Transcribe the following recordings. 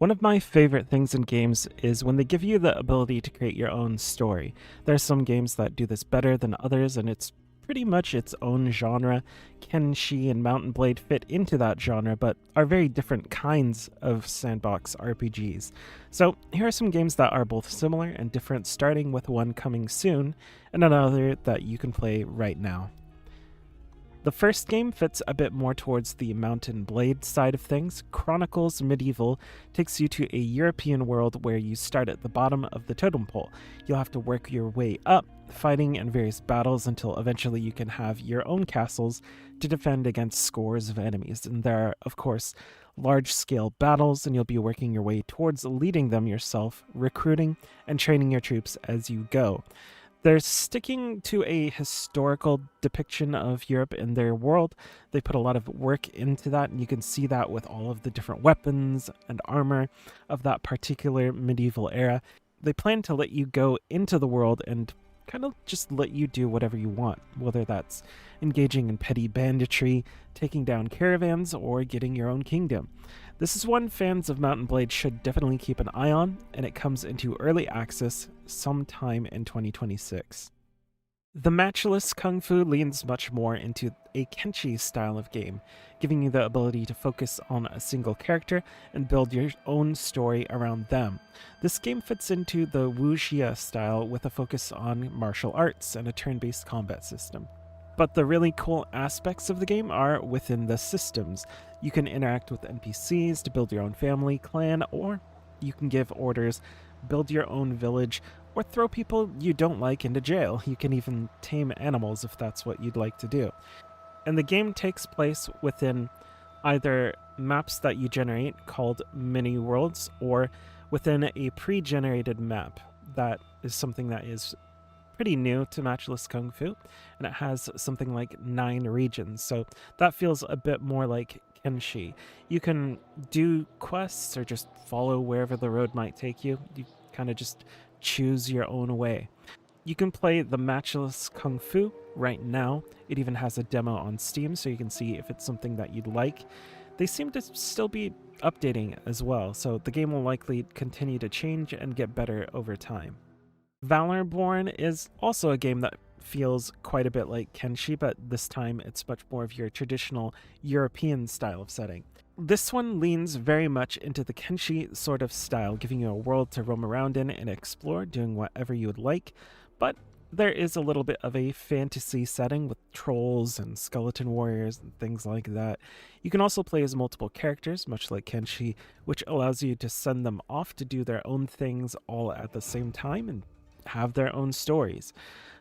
One of my favorite things in games is when they give you the ability to create your own story. There are some games that do this better than others, and it's pretty much its own genre. Kenshi and Mountain Blade fit into that genre, but are very different kinds of sandbox RPGs. So here are some games that are both similar and different, starting with one coming soon, and another that you can play right now. The first game fits a bit more towards the Mountain Blade side of things. Chronicles Medieval takes you to a European world where you start at the bottom of the totem pole. You'll have to work your way up, fighting in various battles until eventually you can have your own castles to defend against scores of enemies. And there are, of course, large-scale battles, and you'll be working your way towards leading them yourself, recruiting and training your troops as you go. They're sticking to a historical depiction of Europe in their world. They put a lot of work into that, and you can see that with all of the different weapons and armor of that particular medieval era. They plan to let you go into the world and kind of just let you do whatever you want, whether that's engaging in petty banditry, taking down caravans, or getting your own kingdom. This is one fans of Mountain Blade should definitely keep an eye on, and it comes into early access sometime in 2026. The Matchless Kungfu leans much more into a Kenshi style of game, giving you the ability to focus on a single character and build your own story around them. This game fits into the wuxia style with a focus on martial arts and a turn-based combat system. But the really cool aspects of the game are within the systems. You can interact with NPCs to build your own family, clan, or you can give orders, build your own village, or throw people you don't like into jail. You can even tame animals if that's what you'd like to do. And the game takes place within either maps that you generate called mini worlds, or within a pre-generated map. That is something that is pretty new to Matchless Kungfu, and it has something like 9 regions, so that feels a bit more like Kenshi. You can do quests or just follow wherever the road might take you. You kind of just choose your own way. You can play the Matchless Kungfu right now. It even has a demo on Steam, so you can see if it's something that you'd like. They seem to still be updating as well, so the game will likely continue to change and get better over time. Valorborn is also a game that feels quite a bit like Kenshi, but this time it's much more of your traditional European style of setting. This one leans very much into the Kenshi sort of style, giving you a world to roam around in and explore, doing whatever you would like, but there is a little bit of a fantasy setting with trolls and skeleton warriors and things like that. You can also play as multiple characters, much like Kenshi, which allows you to send them off to do their own things all at the same time and have their own stories.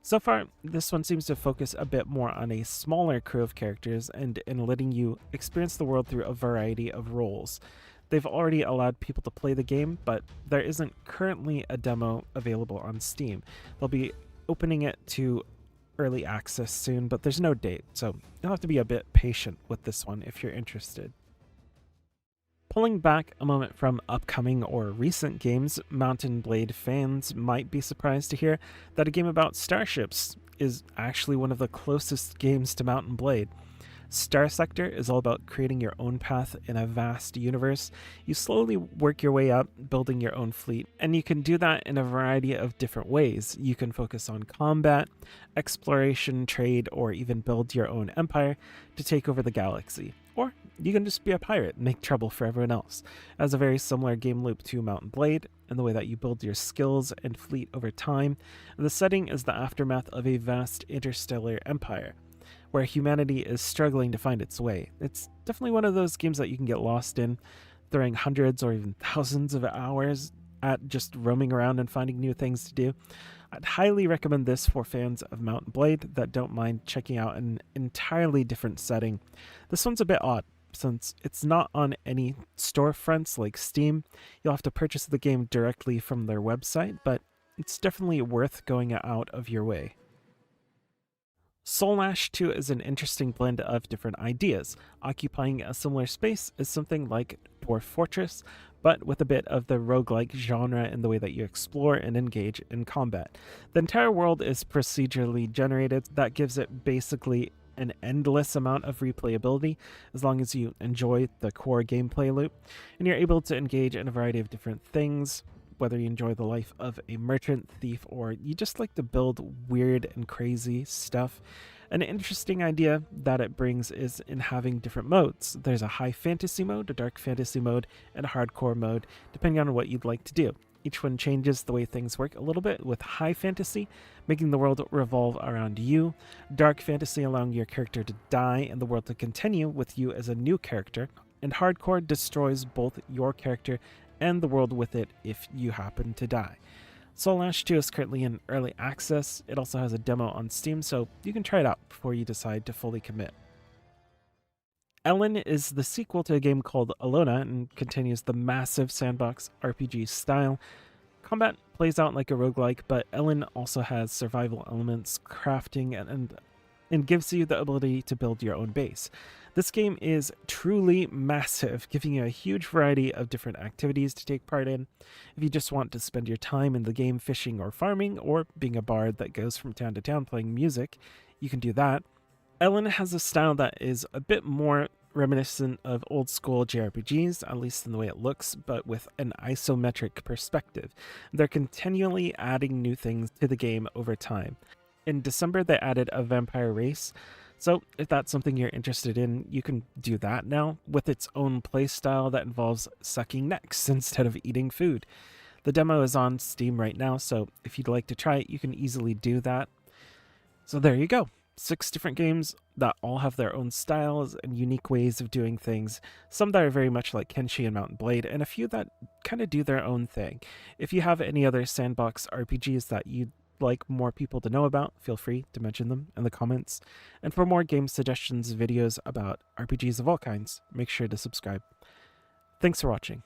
So far, this one seems to focus a bit more on a smaller crew of characters and in letting you experience the world through a variety of roles. They've already allowed people to play the game, but there isn't currently a demo available on Steam. They'll be opening it to early access soon, but there's no date, so you'll have to be a bit patient with this one if you're interested. Pulling back a moment from upcoming or recent games, Mountain Blade fans might be surprised to hear that a game about starships is actually one of the closest games to Mountain Blade. StarSector is all about creating your own path in a vast universe. You slowly work your way up, building your own fleet, and you can do that in a variety of different ways. You can focus on combat, exploration, trade, or even build your own empire to take over the galaxy. Or you can just be a pirate and make trouble for everyone else. It has a very similar game loop to Mountain Blade in the way that you build your skills and fleet over time. The setting is the aftermath of a vast interstellar empire, where humanity is struggling to find its way. It's definitely one of those games that you can get lost in, throwing hundreds or even thousands of hours at just roaming around and finding new things to do. I'd highly recommend this for fans of Mountain Blade that don't mind checking out an entirely different setting. This one's a bit odd, since it's not on any storefronts like Steam. You'll have to purchase the game directly from their website, but it's definitely worth going out of your way. Soulash 2 is an interesting blend of different ideas, occupying a similar space as something like Dwarf Fortress, but with a bit of the roguelike genre in the way that you explore and engage in combat. The entire world is procedurally generated. That gives it basically an endless amount of replayability as long as you enjoy the core gameplay loop, and you're able to engage in a variety of different things, whether you enjoy the life of a merchant, thief, or you just like to build weird and crazy stuff. An interesting idea that it brings is in having different modes. There's a high fantasy mode, a dark fantasy mode, and a hardcore mode, depending on what you'd like to do. Each one changes the way things work a little bit, with high fantasy making the world revolve around you, dark fantasy allowing your character to die and the world to continue with you as a new character, and hardcore destroys both your character and the world with it if you happen to die. Soulash 2 is currently in early access. It also has a demo on Steam, so you can try it out before you decide to fully commit. Elin is the sequel to a game called Alona and continues the massive sandbox RPG style. Combat plays out like a roguelike, but Elin also has survival elements, crafting, and gives you the ability to build your own base. This game is truly massive, giving you a huge variety of different activities to take part in. If you just want to spend your time in the game fishing or farming, or being a bard that goes from town to town playing music, you can do that. Elin has a style that is a bit more reminiscent of old school JRPGs, at least in the way it looks, but with an isometric perspective. They're continually adding new things to the game over time. In December, they added a vampire race, so if that's something you're interested in, you can do that now, with its own playstyle that involves sucking necks instead of eating food. The demo is on Steam right now, so if you'd like to try it, you can easily do that. So there you go. 6 different games that all have their own styles and unique ways of doing things, some that are very much like Kenshi and Mount & Blade, and a few that kind of do their own thing. If you have any other Sandbox RPGs that you'd like more people to know about, feel free to mention them in the comments. And for more game suggestions, videos about RPGs of all kinds, make sure to subscribe. Thanks for watching.